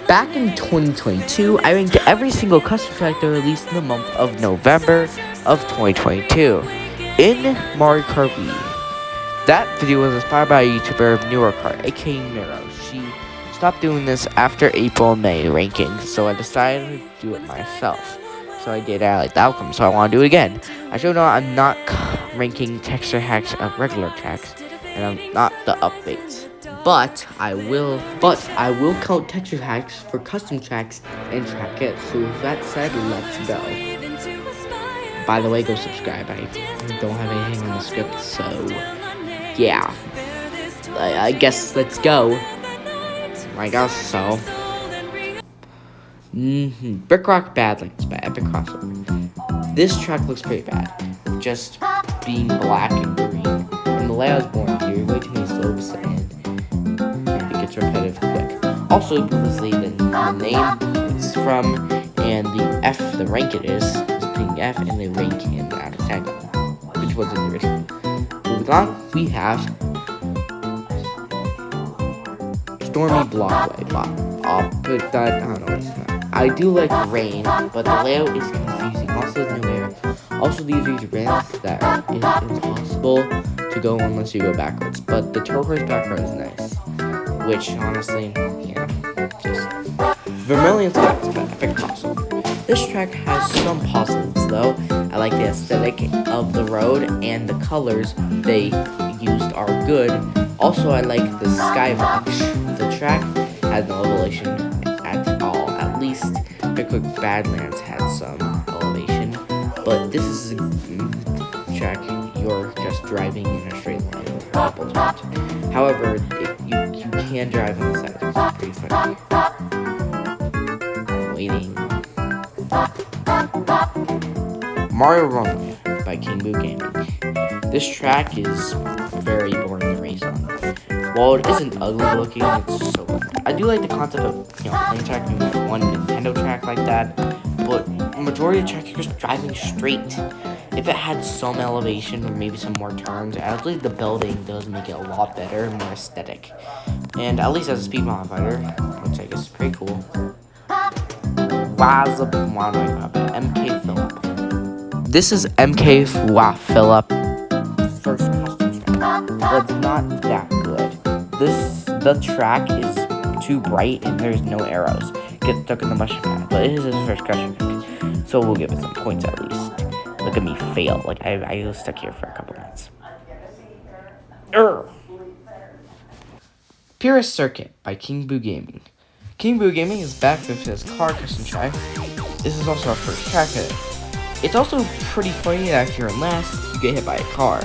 Back in 2022, I ranked every single custom track that released in the month of November of 2022 in Mario Kart Wii. That video was inspired by a YouTuber of Newer Kart, aka Miro. She stopped doing this after April and May rankings, so I decided to do it myself. So I did. I like the outcome, so I want to do it again. As you know, I'm not ranking texture hacks of regular tracks, and I'm not the updates. But I will count texture hacks for custom tracks and track it. So with that said, let's go. By the way, go subscribe. I don't have anything on the script, so yeah. I guess let's go. I guess so. Brick Rock Badlands by Epic Crossover. This track looks pretty bad. Just being black and green. And the layout's boring here. You're way too many slopes and it gets repetitive quick. Also, obviously, the name it's from and the F, the rank it is being F, and the rank in out of 10, which was in the original. Moving on, we have Stormy Blockway. But that, I don't know. I do like rain, but the layout is confusing. Also, there's no air. Also, these are ramps that it is impossible to go unless you go backwards. But the turquoise background is nice, which honestly, yeah, just Vermilion Skies by Epic Crossover. This track has some positives though. I like the aesthetic of the road and the colors they used are good. Also, I like the skybox. The track has no elevation at all. At least Brick Badlands had some elevation, but this is a track you're just driving in a straight line with multiple turns. However, you can drive on the side, which is pretty funny. Waiting. Mario Runway by King Boo Gaming. This track is very boring to race on. While it isn't ugly looking, it's so good. I do like the concept of playing track doing that one Nintendo track like that, but majority of the track you're just driving straight. If it had some elevation or maybe some more turns, at least the building does make it a lot better and more aesthetic. And at least as a speed modifier, which I guess is pretty cool. MK Phillip. This is MK Phillip first custom track, but it's not that good. The track is too bright and there's no arrows. Get stuck in the mushroom pad, but it is his first custom track, so we'll give it some points at least. Look at me fail. Like I was stuck here for a couple minutes. Purist Circuit by King Boo Gaming. King Boo Gaming is back with his car custom track. This is also our first track of it. It's also pretty funny that if you're in last, you get hit by a car.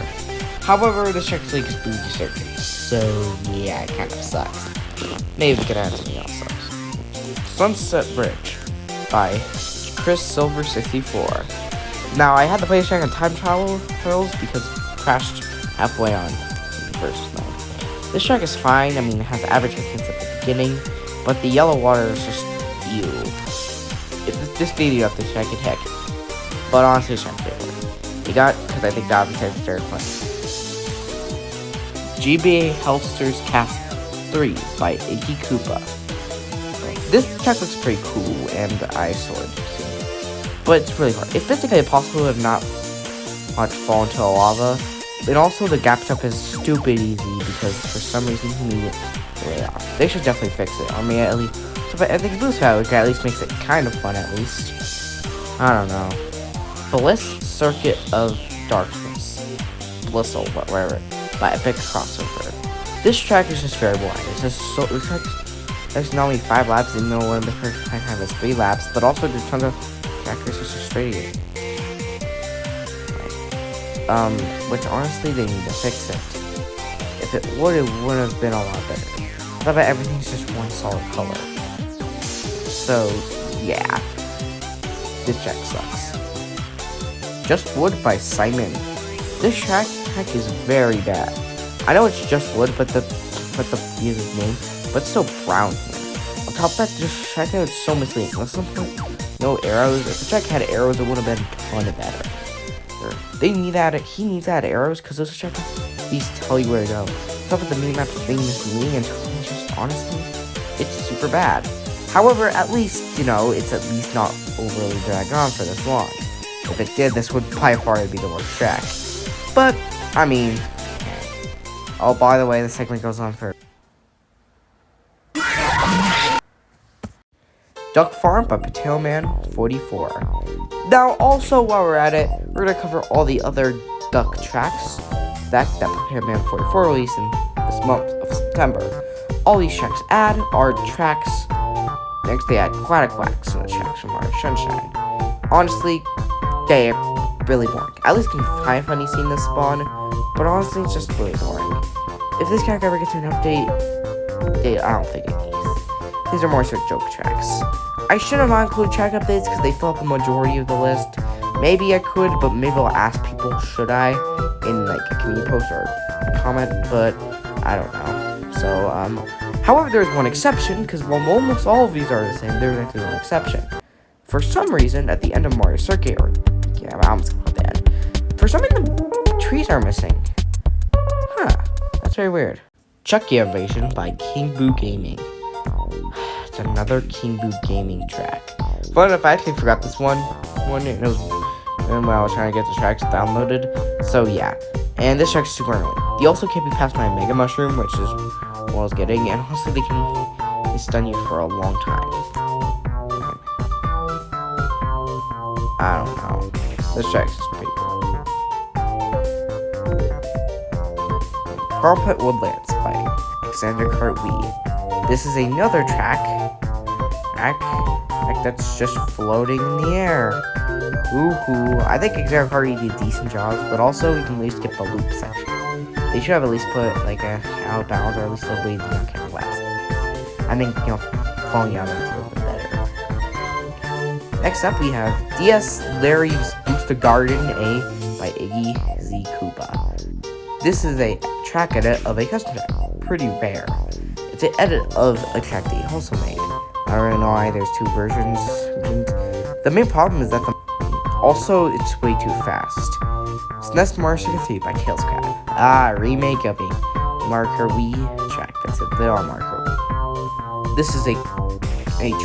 However, this track is like a booty circuit, so yeah, it kind of sucks. Maybe we could add something else sucks. Sunset Bridge by Chris Silver 64. Now, I had to play this track on time travel hurdles because it crashed halfway on the first night. This track is fine. I mean, it has average distance at the beginning, but the yellow water is just ew. If this video up this track, it heck. But honestly, this track's favorite. It got, because I think God was very fun. GBA Helster's Cast 3 by Iggy Koopa. This track looks pretty cool and eyesore, but it's really hard. It's basically impossible to not watch fall into the lava. And also the gap jump is stupid easy because for some reason he made it way off. They should definitely fix it. I mean, at least, so I think Boost Power at least makes it kind of fun at least. I don't know. Bliss Circuit of Darkness. Blissel, whatever. By Epic Crossover. This track is just very boring. It's just so, this track, there's not only 5 laps, even though one of the first track has 3 laps, but also there's tons of trackers just straight here. Which honestly they need to fix it. If it would have been a lot better. But I bet everything's just one solid color. So yeah, this track sucks. Just Wood by Simon. This track is very bad. I know it's Just Wood, but the is his name, but it's so brown here. On top of that, this track is so misleading. Let's no arrows. If the track had arrows, it would have been a ton better. He needs to add arrows because those track these tell you where to go. On top of the minimap thing misleading and it's just honestly, it's super bad. However, at least, it's at least not overly dragged on for this long. If it did, this would by far be the worst track. But, I mean... Oh, by the way, the segment goes on for... Duck Farm by Potato Man 44. Now, also, while we're at it, we're going to cover all the other Duck tracks that Potato Man 44 released in this month of September. All these tracks are tracks... Next, they add Aquatic Wax to the tracks from Mario Sunshine. Honestly, they are really boring. At least you can find funny seeing this spawn, but honestly, it's just really boring. If this character ever gets an update, I don't think it needs. These are more sort of joke tracks. I shouldn't have included track updates because they fill up the majority of the list. Maybe I could, but maybe I'll ask people, should I, in like a community post or comment, but I don't know. So, however, there's one exception, because while almost all of these are the same, there's actually one exception. For some reason, at the end of Mario Circuit, I almost called the end, for some reason, the trees are missing. Huh, that's very weird. Chucky Invasion by King Boo Gaming. It's another King Boo Gaming track. Fun enough, I actually forgot this one. When I was trying to get the tracks downloaded. So yeah, and this track's super annoying. They also can't be past my Mega Mushroom, which is what I was getting, and also they can stun you for a long time. I don't know. This track is pretty cool. Pearl Pit Woodlands by Alexander Cartwee. This is another track that's just floating in the air. Woohoo. I think Alexander Cartwee did decent jobs, but also we can at least get the loop section. They should have at least put like a out of bounds, or at least a way to kind of left. I think, falling out of it's a little bit better. Next up, we have DS Larry's Booster Garden A by Iggy Z Koopa. This is a track edit of a custom track. Pretty rare. It's an edit of a track that he also made. I don't really know why there's two versions. The main problem is that also it's way too fast. SNES Mario Circuit 3 by Tails Crab. Remake of a Marker Wii track. That's it. They are Marker Wii. This is a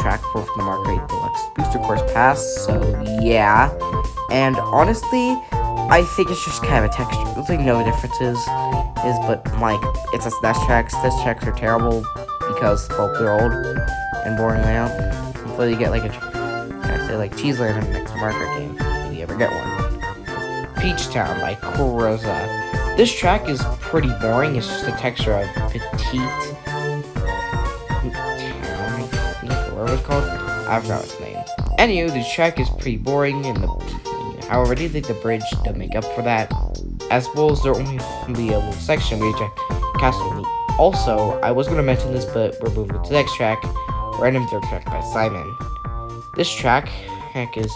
track for the Marker 8 Deluxe Booster Course Pass. So yeah, and honestly, I think it's just kind of a texture. There's like no differences. But like it's a SNES tracks. SNES tracks are terrible because both they're old and boring layout. Hopefully you get like Cheese Land in the next Marker game if you ever get one. Peach Town by Kuroza. This track is pretty boring. It's just a texture of Petite Town, I think, or whatever it's called. I forgot its name. Anywho, this track is pretty boring, and however, I do think the bridge does make up for that, as well as there only be a little section where you check Castle Meet. Also, I was going to mention this, but we're moving to the next track, Random Third Track by Simon. This track is,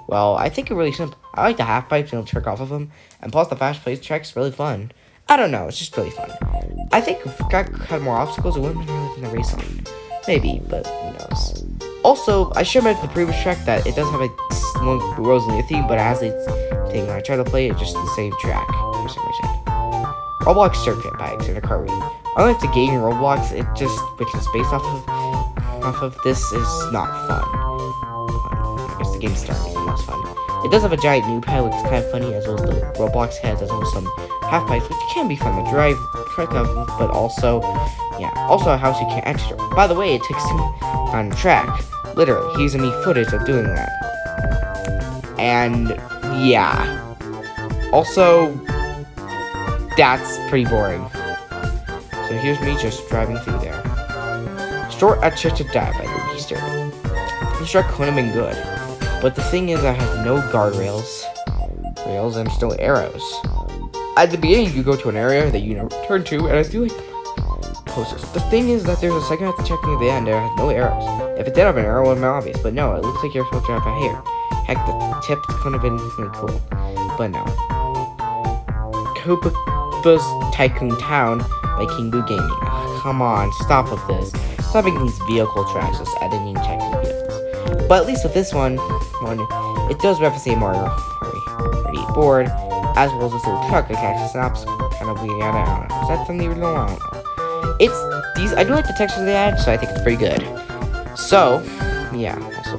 well, I think it's really simple. I like the half pipes and the trick off of them, and plus the fast paced track's really fun. I don't know, it's just really fun. I think if I had more obstacles, it wouldn't have been really fun to race on. Maybe, but who knows. Also, I should mention the previous track that it does have a Rosalia theme, but it has its thing. When I try to play it, it's just the same track for some reason. Roblox Circuit by Alexander Cartwee. Unlike the game in Roblox, it just switches space off of this is not fun. I guess the game's starting to become less fun. It does have a giant noob head, which is kind of funny, as well as the Roblox heads, as well as some half pipes, which can be fun to drive, but also, yeah, also a house you can't enter. By the way, it takes him on the track. Literally, he's giving me footage of doing that. And yeah. Also, that's pretty boring. So here's me just driving through there. Short Adventure to Die by Louis Sterling. This track couldn't have been good, but the thing is, I have no guardrails, and there's no arrows. At the beginning, you go to an area that you never turn to, and I feel like posters. The thing is that there's a second I have to check near the end, and it has no arrows. If it did have an arrow, it would have been obvious, but no, it looks like you're supposed to have a hair. Heck, the tip could have been really cool, but no. Koopa's Tycoon Town by King Boo Gaming. Come on, stop with this. Stop making these vehicle tracks, just editing checks and vehicles. But at least with this one, it does reference a Mario Party board, as well as this little truck that catches snaps, kind of bleeding out. I don't know. Is that from the original? I don't know. I do like the textures they add, so I think it's pretty good. So, yeah, also,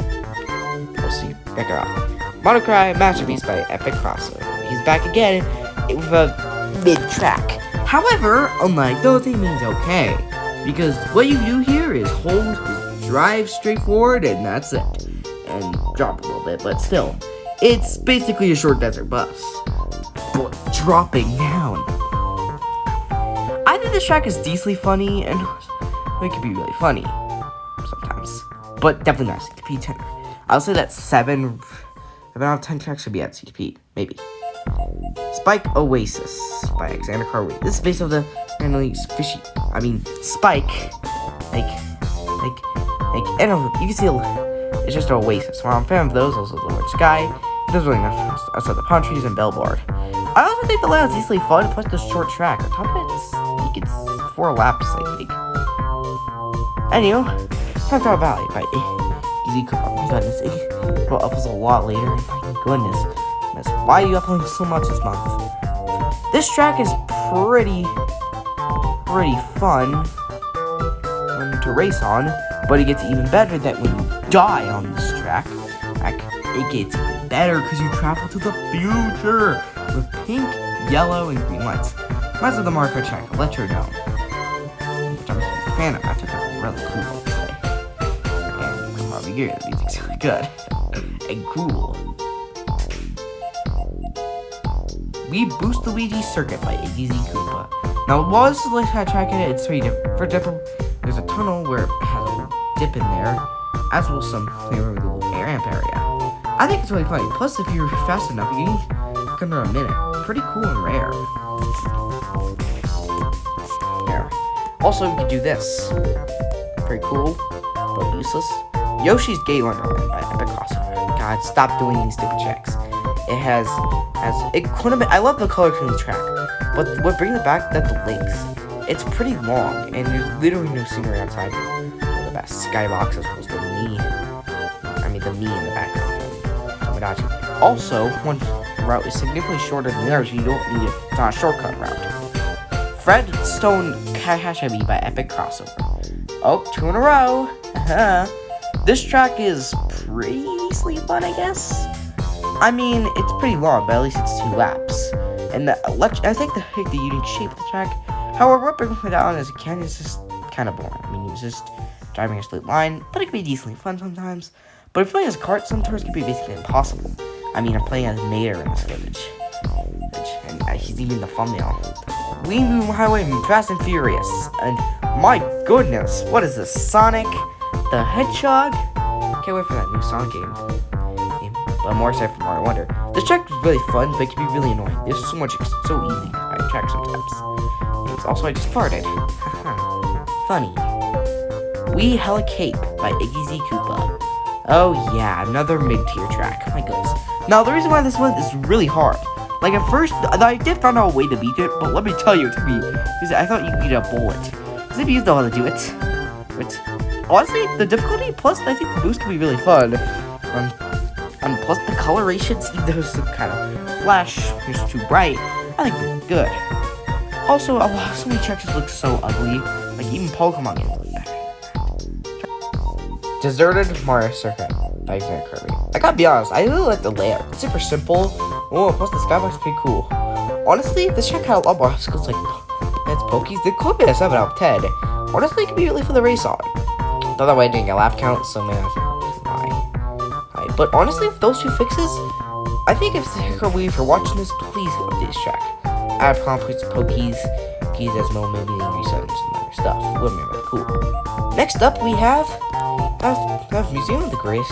we'll see. Back her off. Monocry Masterpiece by Epic Crossover. He's back again with a mid-track. However, unlike those, it means okay. Because what you do here is hold, drive straight forward, and that's it. And drop a little bit, but still. It's basically a short desert bus. But dropping down. I think this track is decently funny, and it could be really funny. Sometimes. But definitely not CTP 10. I'll say that 7 out of 10 tracks should be at CTP. Maybe. Spike Oasis by Alexander Carway. This is based on the randomly fishy. Spike. I don't know. You can see it's just an oasis. Well, I'm a fan of those. Also, the word sky. There's really nothing outside the palm trees and billboard. I also think the layout is easily fun. Plus, the short track. On top of it, it's 4 laps, I think. Anyway, Sunflower Valley by Easy Cooper. Oh my goodness, it will upload a lot later. My goodness. Why are you uploading so much this month? This track is pretty fun to race on, but it gets even better that when you die on this track, it gets even better because you travel to the future with pink, yellow, and green lights. Reminds of the Mario Kart track, Electro Dome, which I'm a huge fan of. I took it really cool today. And you can probably hear the music's really good and cool. We Boost Luigi Circuit by Iggy Z Koopa. Now, while this is like how track it's pretty different. For example, there's a tunnel where it has a dip in there, as well as some little air amp area. I think it's really funny. Plus, if you're fast enough, you can get under a minute. Pretty cool and rare. There. Also, we can do this. Pretty cool, but useless. Yoshi's Gate Wonderland by Epic Crossover. God, stop doing these stupid checks. It could have been. I love the color from the track, but what brings it back that the links. It's pretty long, and there's literally no scenery outside. The best skybox as opposed to the me in the background. Tomodachi. Also, one route is significantly shorter than the others. You don't need it. It's not a shortcut route. Fredstone Kashabi by Epic Crossover. Oh, 2 in a row. This track is pretty fun, I guess. It's pretty long, but at least it's 2 laps. And I think the unique shape of the track. However, what brings me down as a can is just kind of boring. It's just driving a straight line, but it can be decently fun sometimes. But if playing as kart, some tours can be basically impossible. I'm playing as Mater in this footage. And he's even the thumbnail. We move highway Fast and Furious. And my goodness, what is this? Sonic the Hedgehog? Can't wait for that new Sonic game. But more excited for Mario Wonder. This track is really fun, but it can be really annoying. There's so much, it's so easy to track sometimes. Also, I just farted. Funny. We Hella Cape by Iggy Z Koopa. Oh yeah, another mid-tier track. My goodness. Now, the reason why this one is really hard. At first, I did find out a way to beat it, but let me tell you, because I thought you could beat a bullet. Because if you know how to do it. But honestly, the difficulty, plus I think the boost can be really fun. And plus the colorations, even though it's kind of flash, it's too bright, I think they're good. Also, so many tracks look so ugly, even Pokemon games look better. Deserted Mario Circuit by Alexander Kirby. I gotta be honest, I really like the layout. It's super simple. Oh, plus the skybox is pretty cool. Honestly, this track had a lot more obstacles it's Pokies. They could be a 7 out of 10. Honestly, it could be really for the race on. Though that way I didn't get lap count, so maybe that's why. But honestly, with those 2 fixes, I think if you're watching this, please update this track. Add prompts to Pokies, Gizmo, maybe reset and some other stuff. It would be really cool. Next up, we have Museum of the Greatest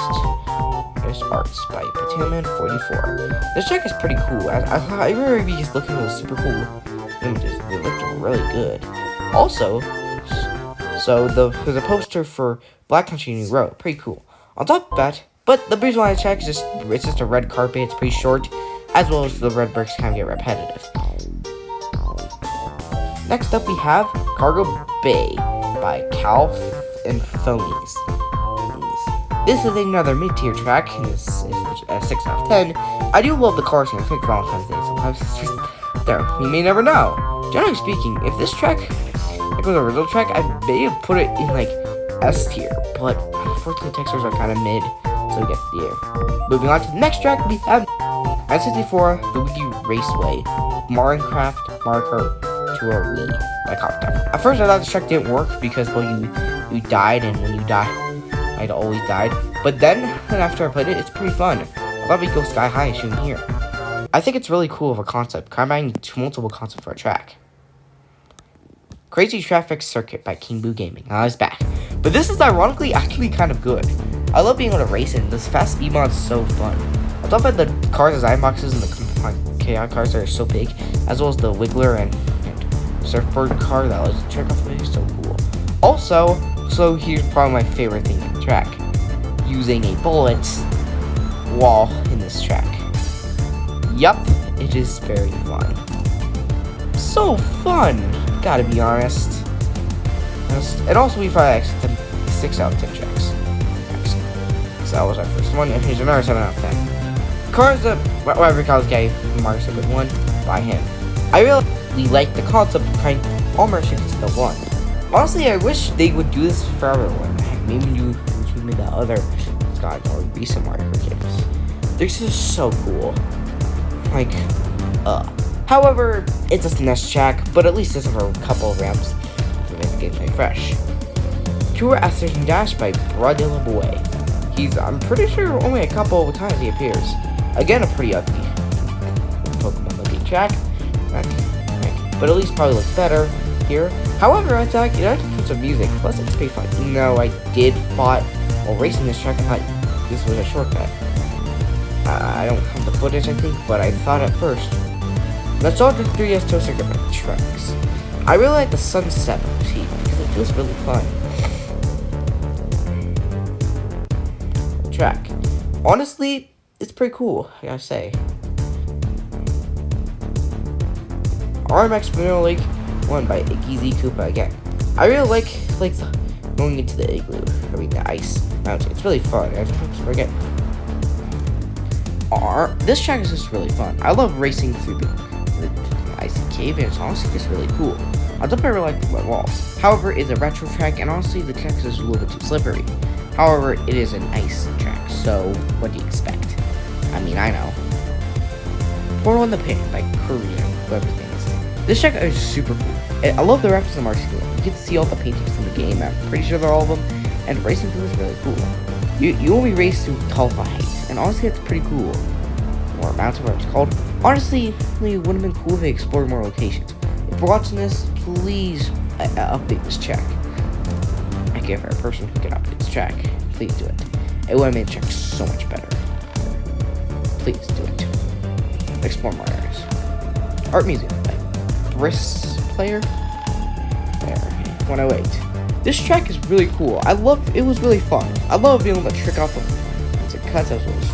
Arts by Potaman 44. This track is pretty cool. I remember just looking at those super cool images. They looked really good. Also, there's a poster for Black Country New Road. Pretty cool. On top of that, but the reason why I check is it's just a red carpet. It's pretty short, as well as the red bricks kind of get repetitive. Next up, we have Cargo Bay by Calf and Phonies. This is another mid-tier track, and this is a 6 out of 10. I do love the car scene. I think Valentine's Day sometimes. It's just there. You may never know. Generally speaking, if this track was a original track, I may have put it in S tier. But unfortunately, the textures are kind of mid, so we get there. Moving on to the next track, we have N64 Luigi Raceway, Minecraft Marker Tour Wii by Copter. At first, I thought this track didn't work because, well, you died, and when you die, I'd always died. But then, after I played it, it's pretty fun. I thought we'd go sky high shooting here. I think it's really cool of a concept, combining multiple concepts for a track. Crazy Traffic Circuit by King Boo Gaming. Now it's back. But this is ironically actually kind of good. I love being able to race it. This fast speed mod is so fun. I thought that the car design boxes and the chaotic cars that are so big, as well as the Wiggler and surfboard car that was a trick off the way, is so cool. Also, so here's probably my favorite thing in the track. Using a bullet wall in this track. Yup, it is very fun. So fun, gotta be honest. And also we probably actually 6 out of 10 tracks. So that was our first one, and here's another 7 out of 10. Cars that whatever Carlos gave marks a good one by him. I really like the concept of kind all Mario Gets the one. Honestly, I wish they would do this for everyone. Maybe do the other more recent Mario games. This is so cool. Like, however, it's a SNES track, but at least this is for a couple of ramps to make the gameplay fresh. Tour Ascension Dash by Bradilla Boy. I'm pretty sure only a couple of times he appears. Again, a pretty ugly Pokemon looking track, but at least probably looks better here. However, I thought it actually put some music, plus it's pretty fun. No, I did thought while racing this track, I thought this was a shortcut. I don't have the footage, I think, but I thought at first. Let's all the 3DS Tour Circuit by Tracks. I really like the sunset motif because it feels really fun. Track. Honestly, it's pretty cool, I gotta say. RMX Vanilla Lake 1 by Iggy Koopa again. I really like going into the igloo, the ice mountain. It's really fun. I just forget. This track is just really fun. I love racing through the icy cave, and it's honestly just really cool. I don't really like the walls. However, it's a retro track, and honestly, the track is just a little bit too slippery. However, it is an ice track, so what do you expect? I mean, I know. Portal in the Pit by Korea, whoever his name is. This track is super cool. I love the reference to Mario School. You get to see all the paintings from the game. I'm pretty sure they're all of them, and racing through is really cool. You only race through Tulfa Heights, and honestly, it's pretty cool. Or Mountain, whatever it's called. Honestly, it would have been cool if they explored more locations. If you're watching this, please update this track. I give her a person who can update this track. Please do it. It would have made the track so much better. Please do it. Explore more areas. Art Museum by Briss Player. There, 108. This track is really cool. It was really fun. I love being able to trick out the cuts as well as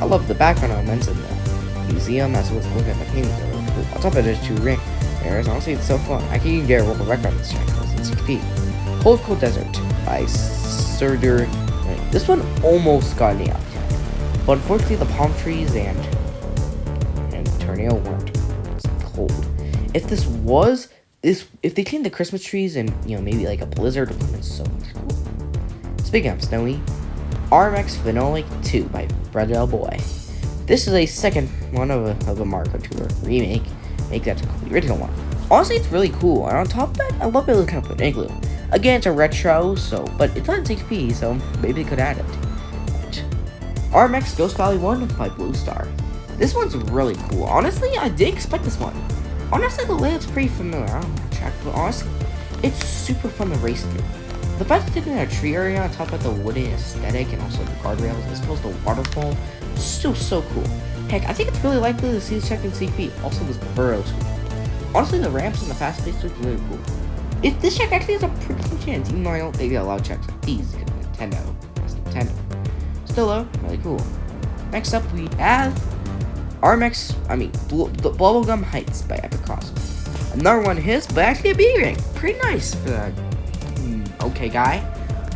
I love the background elements in the museum as well as looking at the paintings. Are really cool. On top of it, there's 2 areas. Honestly, it's so fun. I can even get a world record on this track because it's 6 feet. Cold Desert by Surdur. This one almost got me out, but unfortunately the palm trees and tornado weren't cold. If they cleaned the Christmas trees and maybe like a blizzard, it would have been so much cool. Speaking of snowy, RMX Vanilla Lake 2 by Bradell Boy. This is a second one of a Mario Tour remake. Make that the original one. Honestly, it's really cool, and on top of that, I love it looking up an igloo. Again, it's a retro, but it's on 6P, so maybe they could add it. RMX Ghost Valley 1 by Blue Star. This one's really cool. Honestly, I didn't expect this one. Honestly, the layout's pretty familiar. I don't know the track, but honestly, it's super fun to race through. The fact that they're in a tree area on top of the wooden aesthetic and also the guardrails as well as the waterfall is still so cool. Heck, I think it's really likely to see this track in CP. Also, this burrows. Honestly, the ramps and the fast pace look really cool. If this track actually has a pretty good chance, even though I don't think a lot of tracks like these because Nintendo. Still though, really cool. Next up we have Bubblegum Heights by Epic Cross. Another one of his, but actually a B rank. Pretty nice for that okay guy.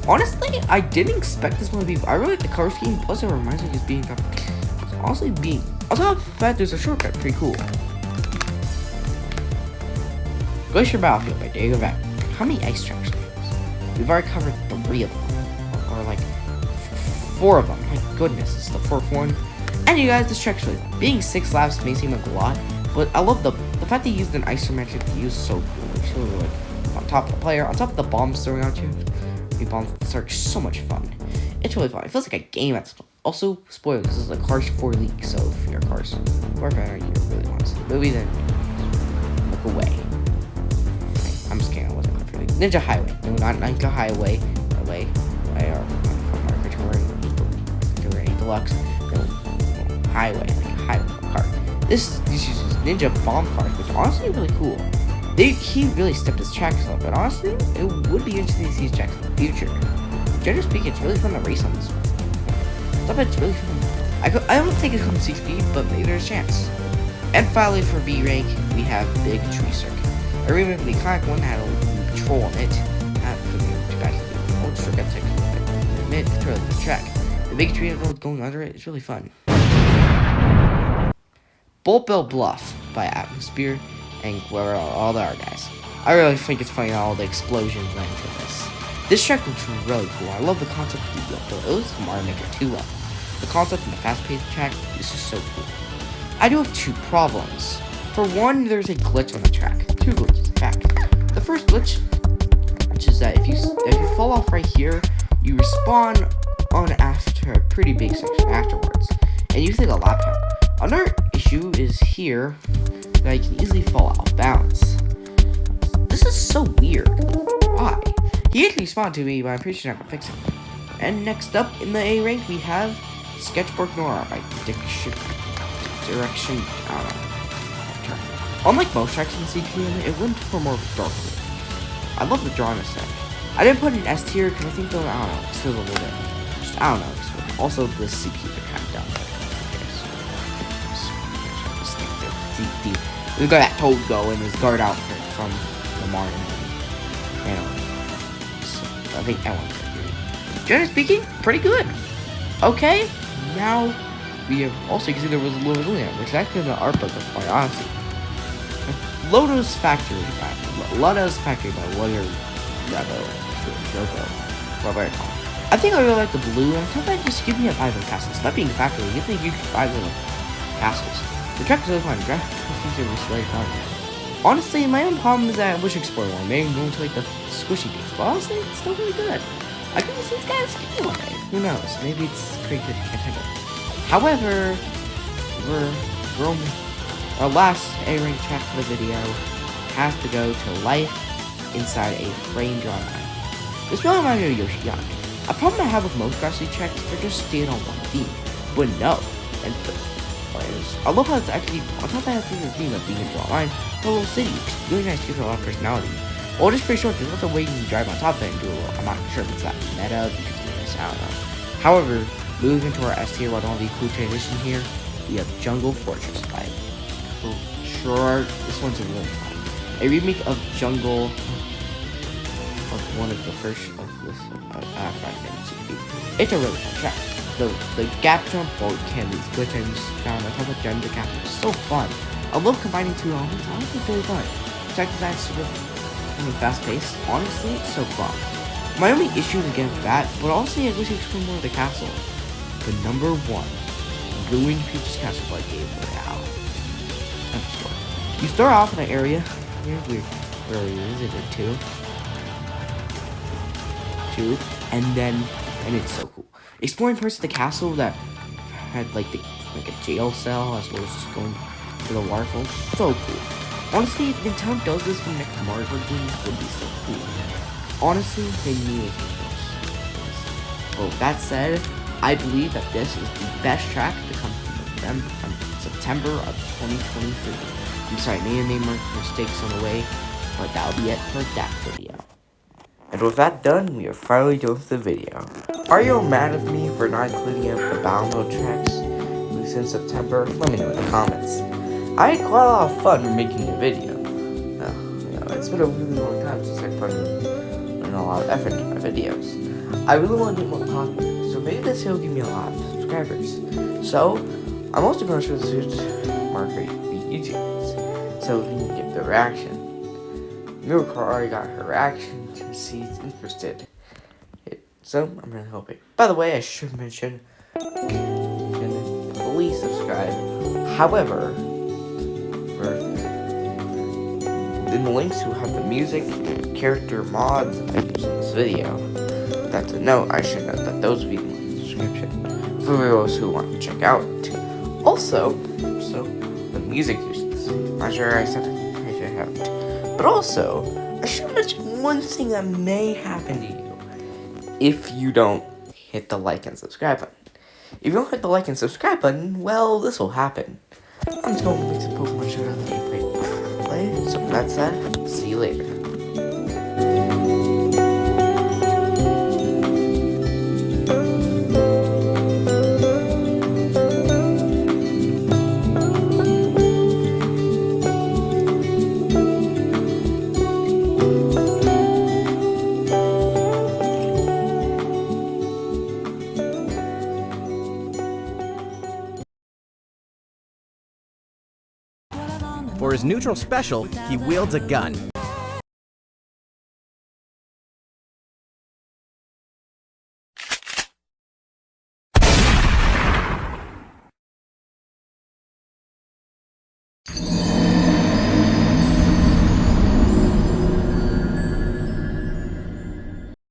Honestly, I didn't expect this one to be. I really like the color scheme, plus it reminds me of just being honestly being. On top of that, there's a shortcut, pretty cool. Glacier Battlefield by Diego Vat. How many ice tracks are there? We've already covered 3 of them. Or like 4 of them. My goodness, it's the 4th one. And you guys, this track's really fun. Being 6 laps may seem like a lot, but I love the fact they used an isometric view is so cool. It's really like on top of the player, on top of the bombs thrown out you. The bombs are so much fun. It's really fun. It feels like a game. Also, spoiler, this is a Cars 4 leak, so if your Cars 4 fan, you really want to see the movie, then look away. Okay, I'm just kidding, I wasn't Cars 4 leak. Ninja Highway. No, not Ninja Highway. Away. From Mario Kart 8 Deluxe. No, Highway, like a highway car. This uses Ninja Bomb cars, which are honestly really cool. He really stepped his tracks up, but honestly, it would be interesting to see his tracks in the future. Generally speaking, it's really fun to race on this one. I bet it's really fun. I don't think it's come to 6 speed, but maybe there's a chance. And finally, for B rank, we have Big Tree Circuit. I remember the iconic one had a patrol on it. Not for the back of the old circuit section, but mid through the track. The big tree going under it is really fun. Bolt Bill Bluff by Atmosphere and whoever all the other guys. I really think it's funny how all the explosions went into this. This track looks really cool. I love the concept of the it looks like Mario Maker 2 level. The concept and the fast-paced track, this is so cool. I do have 2 problems. For one, there's a glitch on the track. 2 glitches, in fact. The first glitch, which is that if you fall off right here, you respawn on after a pretty big section afterwards, and you take a lap count. Another issue is here that I can easily fall out of bounds. This is so weird. Why? He actually responded to me, but I'm pretty sure I can fix it. And next up in the A rank, we have Sketchbook Noir by Direction. I don't know. Unlike most tracks in CPM, it went for more of a dark look. I love the drawing aesthetic. I didn't put an S tier because I think I don't know, it feels a little bit. I don't know. Also, the CPU are kind of down. We got that Toad Go in his guard outfit from the Mario movie. So, I think that one's good. Generally speaking, pretty good. Okay, now we have also, you can see there was a little Luna, which is actually in the art book of Mario Odyssey. Lodo's Factory by Lodo's Factory by William Roberto. I think I really like the blue, and sometimes just give me a vibe of castles. Not being factory, you think you can vibe of castles. The track is really fun. The graphics are really fun. Honestly, my own problem is that I wish I explored more. Maybe I'm going to like the squishy things, but honestly, it's still really good. I could see this guy's skin one day. Who knows? Maybe it's pretty good contender. However, our last A-rank track for the video has to go to Life Inside a Frame Drawn Line. This really reminds me of Yoshiyaki. A problem I have with most grassy tracks, they're just staying on one theme. But no. And I love how it's actually, on top of that, it's the theme of being in Draw Line, a little city, which is really nice, gives it a lot of personality. Well, just pretty short, there's lots of ways you can drive on top of it and do a little, I'm not sure if it's that meta, because of this, I don't know. However, moving into our S tier, what all the cool transition here, we have Jungle Fortress by sure, this one's a really fun. A remake of Jungle, of one of the first of this, it's a really fun track. The gap jump boat candies, glitch and found on top of the gap is so fun. I love combining 2 elements, honestly it's really fun. Track design is super fast paced, honestly it's so fun. My only issue is against that, but honestly I wish I explained more of the castle. But number 1, Ruined Peach's Castle by Gabe Royale. You start off in an area, where is it, 2, and it's so cool. Exploring parts of the castle that had like a jail cell as well as just going to the waterfall, so cool. Honestly, if Nintendo does this for the next Mario Kart game, it would be so cool. Honestly, they need to do this. Well, that said, I believe that this is the best track to come from September of 2023. I'm sorry, made a name mistakes on the way, but that'll be it for that video. And with that done, we are finally done with the video. Are you mad at me for not including the Boundload tracks released in September? Let me know in the comments. I had quite a lot of fun making a video. It's been a really long time since I put in a lot of effort into my videos. I really want to do more popular, so maybe this will give me a lot of subscribers. So, I'm also going to show this to Margaret YouTube, so we can get the reaction. Miracle already got her reaction to see it's interested. So I'm really hoping. By the way, I should mention, please subscribe. However, in the links who have the music and character mods I use in this video, that's a note. I should note that those will be in the description for those who want to check out. Also, the music uses. Not sure I said it. I should have it. But also, I should mention one thing that may happen to you if you don't hit the like and subscribe button. If you don't hit the like and subscribe button, well, this will happen. I'm just going to make some Pokemon Showdown gameplay. So with that said, see you later. For his neutral special, he wields a gun.